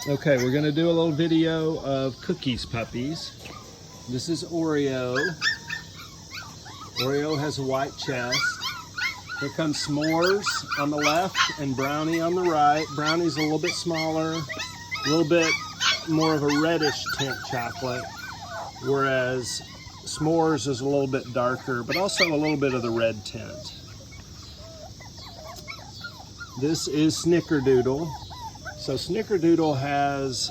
Okay, we're going to do a little video of Cookies puppies. This is Oreo. Oreo has a white chest. Here comes S'mores on the left and Brownie on the right. Brownie's a little bit smaller, a little bit more of a reddish tint chocolate, whereas S'mores is a little bit darker, but also a little bit of the red tint. This is Snickerdoodle. So Snickerdoodle has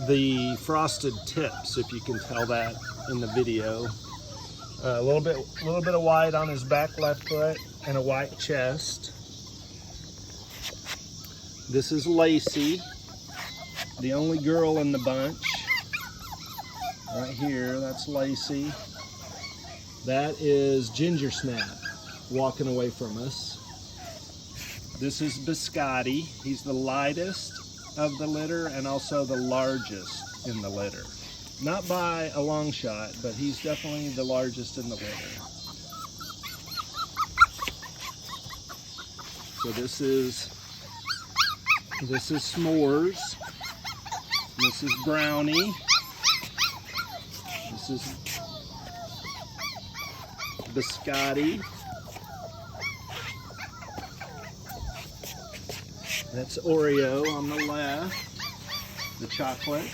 the frosted tips, if you can tell that in the video. A little bit of white on his back left foot and a white chest. This is Lacey, the only girl in the bunch. Right here, that's Lacey. That is Ginger Snap, walking away from us. This is Biscotti. He's the lightest of the litter and also the largest in the litter. Not by a long shot, but he's definitely the largest in the litter. So this is S'mores. This is Brownie. This is Biscotti. That's Oreo on the left, the chocolate.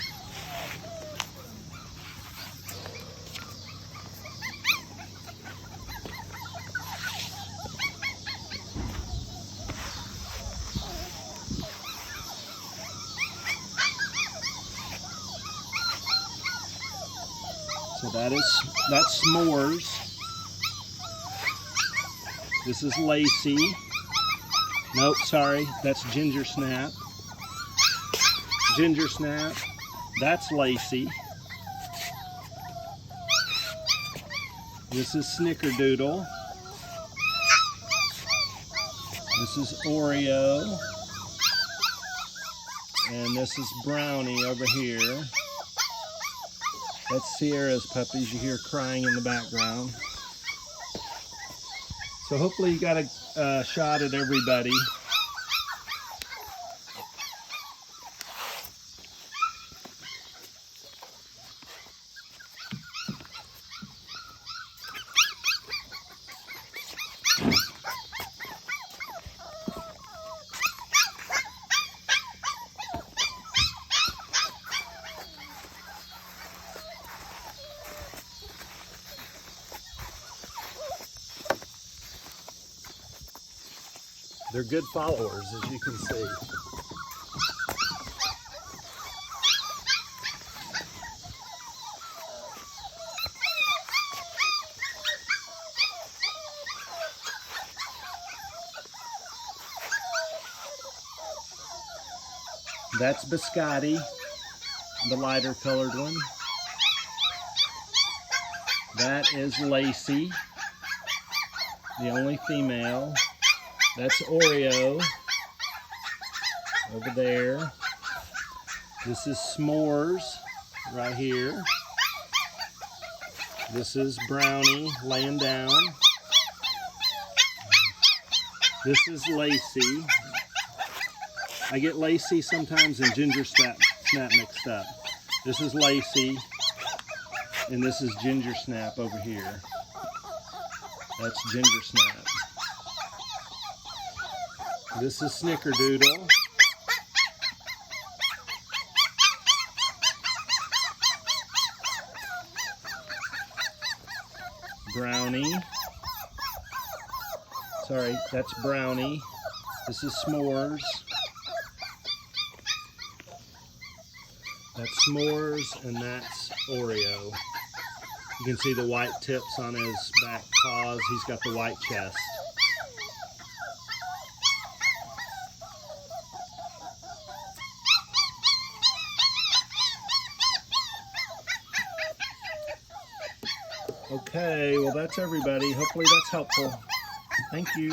So that's S'mores. This is Lacey. Nope, sorry, that's Ginger Snap. Ginger Snap, that's Lacey. This is Snickerdoodle. This is Oreo. And this is Brownie over here. That's Sierra's puppies you hear crying in the background. So hopefully you got a shot at everybody. They're good followers, as you can see. That's Biscotti, the lighter colored one. That is Lacey, the only female. That's Oreo over there. This is S'mores right here. This is Brownie laying down. This is Lacey. I get Lacey sometimes and Ginger Snap mixed up. This is Lacey, and this is Ginger Snap over here. That's Ginger Snap. This is Snickerdoodle. Brownie. Sorry, that's Brownie. This is S'mores. That's S'mores, and that's Oreo. You can see the white tips on his back paws. He's got the white chest. Okay, well that's everybody. Hopefully that's helpful. Thank you.